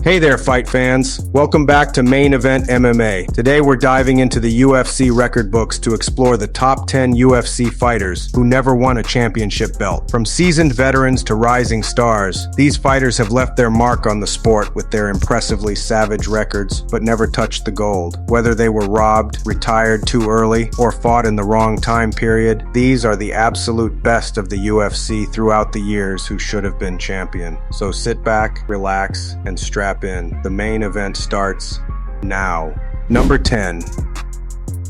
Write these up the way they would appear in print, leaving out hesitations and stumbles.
Hey there, fight fans. Welcome back to Main Event MMA. Today we're diving into the UFC record books to explore the top 10 UFC fighters who never won a championship belt. From seasoned veterans to rising stars, these fighters have left their mark on the sport with their impressively savage records, but never touched the gold. Whether they were robbed, retired too early, or fought in the wrong time period, these are the absolute best of the UFC throughout the years who should have been champion. So sit back, relax, and strap in. The main event starts now. Number 10.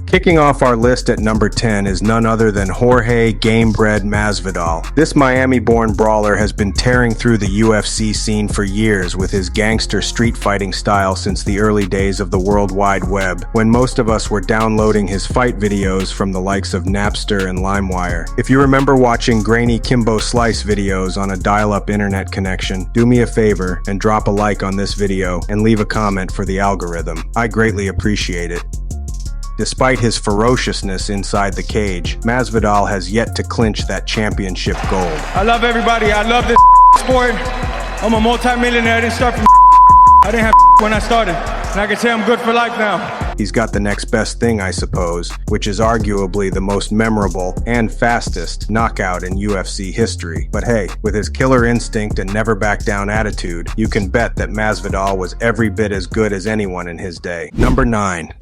Kicking off our list at number 10 is none other than Jorge Gamebred Masvidal. This Miami-born brawler has been tearing through the UFC scene for years with his gangster street fighting style since the early days of the World Wide Web, when most of us were downloading his fight videos from the likes of Napster and LimeWire. If you remember watching grainy Kimbo Slice videos on a dial-up internet connection, do me a favor and drop a like on this video and leave a comment for the algorithm. I greatly appreciate it. Despite his ferociousness inside the cage, Masvidal has yet to clinch that championship gold. I love everybody. I love this sport. I'm a multi-millionaire. I didn't start from I didn't have when I started. And I can say I'm good for life now. He's got the next best thing, I suppose, which is arguably the most memorable and fastest knockout in UFC history. But hey, with his killer instinct and never back down attitude, you can bet that Masvidal was every bit as good as anyone in his day. Number 9.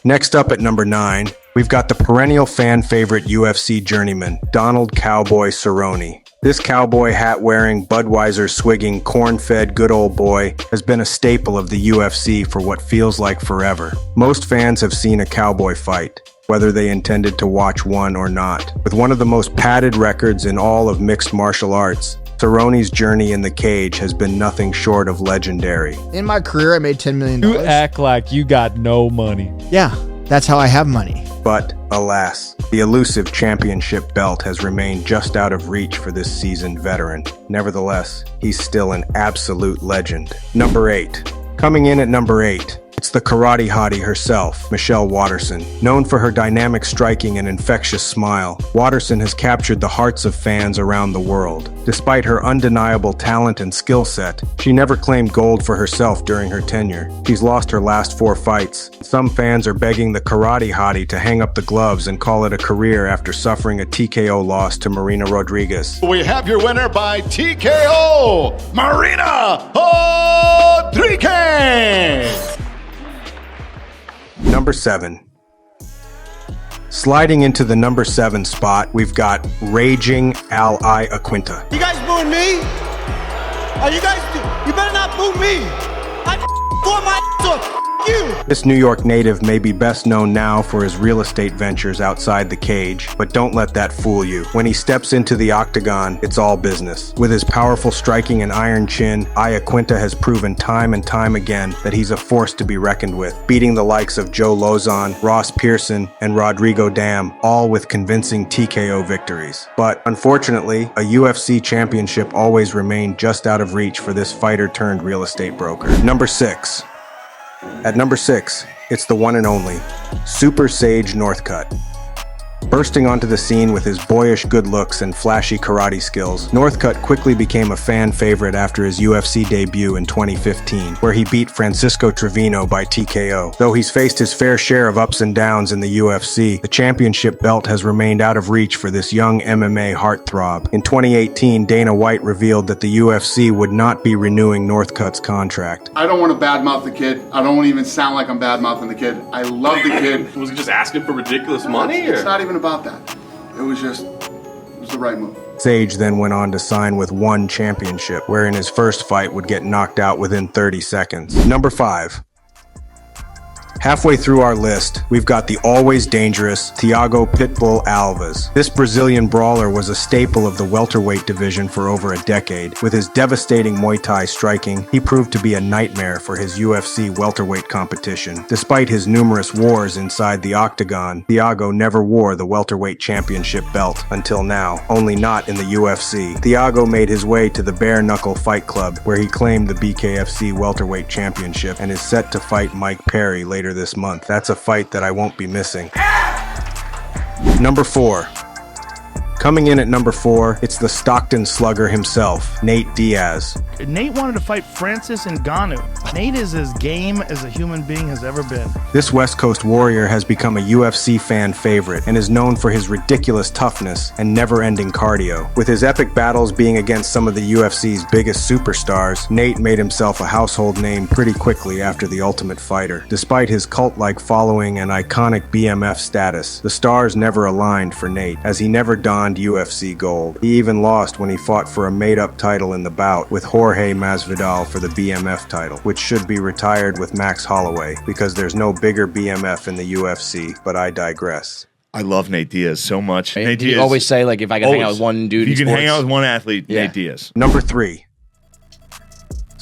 Next up at number 9, we've got the perennial fan favorite UFC journeyman, Donald Cowboy Cerrone. This cowboy hat-wearing, Budweiser-swigging, corn-fed good old boy has been a staple of the UFC for what feels like forever. Most fans have seen a cowboy fight, whether they intended to watch one or not. With one of the most padded records in all of mixed martial arts, Cerrone's journey in the cage has been nothing short of legendary. In my career, I made $10 million. You act like you got no money. Yeah, that's how I have money. But, alas, the elusive championship belt has remained just out of reach for this seasoned veteran. Nevertheless, he's still an absolute legend. Number 8. Coming in at number 8. It's the karate hottie herself, Michelle Waterson. Known for her dynamic striking and infectious smile, Waterson has captured the hearts of fans around the world. Despite her undeniable talent and skill set, she never claimed gold for herself during her tenure. She's lost her last 4 fights. Some fans are begging the karate hottie to hang up the gloves and call it a career after suffering a TKO loss to Marina Rodriguez. We have your winner by TKO, Marina Rodriguez! Number 7. Sliding into the number 7 spot, we've got Raging Iaquinta. You guys booing me? You better not boo me. I for my off. You. This New York native may be best known now for his real estate ventures outside the cage, but don't let that fool you. When he steps into the octagon, it's all business. With his powerful striking and iron chin, Iaquinta has proven time and time again that he's a force to be reckoned with, beating the likes of Joe Lozon, Ross Pearson, and Rodrigo Dam, all with convincing TKO victories. But unfortunately, a UFC championship always remained just out of reach for this fighter turned real estate broker. Number 6. At number 6, it's the one and only Super Sage Northcutt. Bursting onto the scene with his boyish good looks and flashy karate skills, Northcutt quickly became a fan favorite after his UFC debut in 2015, where he beat Francisco Trevino by TKO. Though he's faced his fair share of ups and downs in the UFC, the championship belt has remained out of reach for this young MMA heartthrob. In 2018, Dana White revealed that the UFC would not be renewing Northcutt's contract. I don't want to badmouth the kid. I don't want to even sound like I'm badmouthing the kid. I love the kid. Was he just asking for ridiculous money? It's not even about that. It was the right move. Sage then went on to sign with ONE Championship, wherein his first fight would get knocked out within 30 seconds. Number 5. Halfway through our list, we've got the always dangerous Thiago Pitbull Alves. This Brazilian brawler was a staple of the welterweight division for over a decade. With his devastating Muay Thai striking, he proved to be a nightmare for his UFC welterweight competition. Despite his numerous wars inside the Octagon, Thiago never wore the welterweight championship belt until now, only not in the UFC. Thiago made his way to the Bare Knuckle Fight Club, where he claimed the BKFC welterweight championship and is set to fight Mike Perry later this month. That's a fight that I won't be missing. Number 4. Coming in at number 4, it's the Stockton slugger himself, Nate Diaz. Nate wanted to fight Francis Ngannou. Nate is as game as a human being has ever been. This West Coast warrior has become a UFC fan favorite and is known for his ridiculous toughness and never-ending cardio. With his epic battles being against some of the UFC's biggest superstars, Nate made himself a household name pretty quickly after The Ultimate Fighter. Despite his cult-like following and iconic BMF status, the stars never aligned for Nate, as he never donned UFC gold. He even lost when he fought for a made-up title in the bout with Jorge Masvidal for the BMF title, which should be retired with Max Holloway, because there's no bigger BMF in the UFC, but I digress. I love Nate Diaz so much. Nate You Diaz, always say, like, if I can hang out with one dude you in can hang sports. out with one athlete, Yeah. Nate Diaz. Number 3.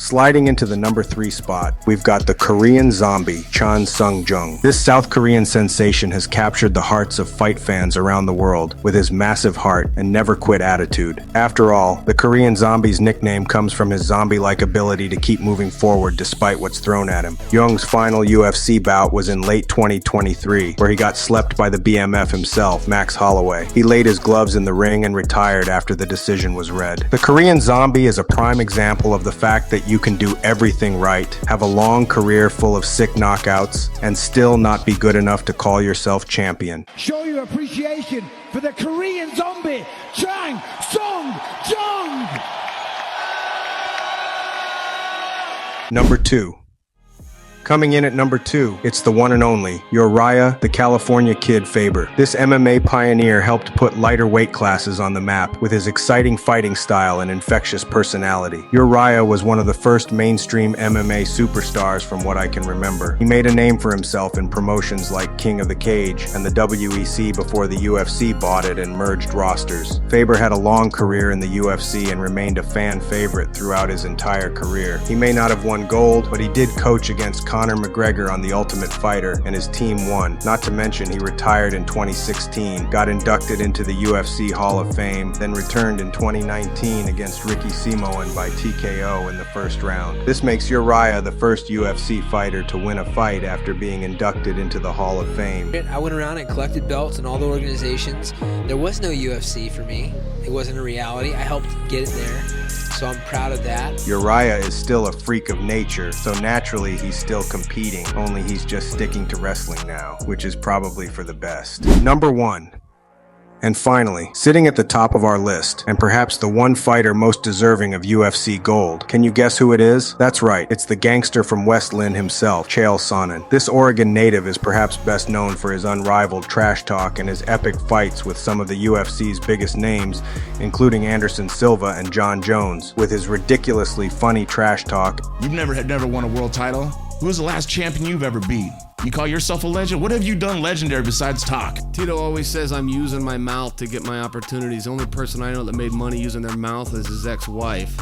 Sliding into the number 3 spot, we've got the Korean zombie, Chan Sung-jung. This South Korean sensation has captured the hearts of fight fans around the world with his massive heart and never quit attitude. After all, the Korean zombie's nickname comes from his zombie-like ability to keep moving forward despite what's thrown at him. Jung's final UFC bout was in late 2023, where he got slept by the BMF himself, Max Holloway. He laid his gloves in the ring and retired after the decision was read. The Korean zombie is a prime example of the fact that you can do everything right, have a long career full of sick knockouts, and still not be good enough to call yourself champion. Show your appreciation for the Korean zombie, Chael Sonnen. Number 2. Coming in at number 2, it's the one and only Urijah the California Kid Faber. This MMA pioneer helped put lighter weight classes on the map with his exciting fighting style and infectious personality. Urijah was one of the first mainstream MMA superstars from what I can remember. He made a name for himself in promotions like King of the Cage and the WEC before the UFC bought it and merged rosters. Faber had a long career in the UFC and remained a fan favorite throughout his entire career. He may not have won gold, but he did coach against Conor McGregor on The Ultimate Fighter, and his team won. Not to mention, he retired in 2016, got inducted into the UFC Hall of Fame, then returned in 2019 against Ricky Simon by TKO in the first round. This makes Urijah the first UFC fighter to win a fight after being inducted into the Hall of Fame. I went around and collected belts in all the organizations. There was no UFC for me. It wasn't a reality. I helped get it there, so I'm proud of that. Urijah is still a freak of nature, so naturally he's still competing, only he's just sticking to wrestling now, which is probably for the best. Number 1. And finally, sitting at the top of our list, and perhaps the one fighter most deserving of UFC gold. Can you guess who it is? That's right, it's the gangster from West Lynn himself, Chael Sonnen. This Oregon native is perhaps best known for his unrivaled trash talk and his epic fights with some of the UFC's biggest names, including Anderson Silva and John Jones. With his ridiculously funny trash talk, You've never won a world title? Who was the last champion you've ever beat? You call yourself a legend? What have you done legendary besides talk? Tito always says I'm using my mouth to get my opportunities. The only person I know that made money using their mouth is his ex-wife.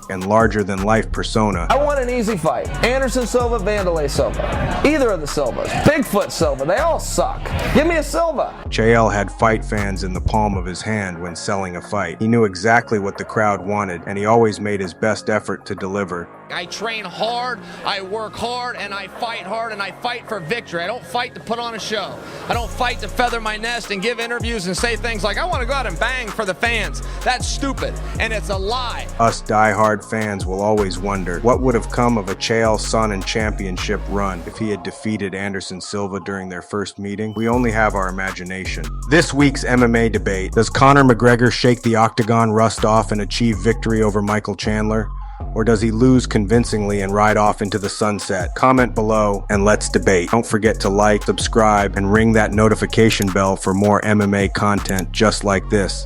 and larger-than-life persona. I want an easy fight. Anderson Silva, Vanderlei Silva. Either of the Silvas. Bigfoot Silva, they all suck. Give me a Silva. Chael had fight fans in the palm of his hand when selling a fight. He knew exactly what the crowd wanted, and he always made his best effort to deliver. I train hard, I work hard, and I fight for victory. I don't fight to put on a show. I don't fight to feather my nest and give interviews and say things like, I want to go out and bang for the fans. That's stupid, and it's a lie. Us die-hard fans will always wonder what would have come of a Chael Sonnen championship run if he had defeated Anderson Silva during their first meeting. We only have our imagination. This week's MMA debate: does Conor McGregor shake the Octagon rust off and achieve victory over Michael Chandler? Or does he lose convincingly and ride off into the sunset? Comment below and let's debate. Don't forget to like, subscribe, and ring that notification bell for more MMA content just like this.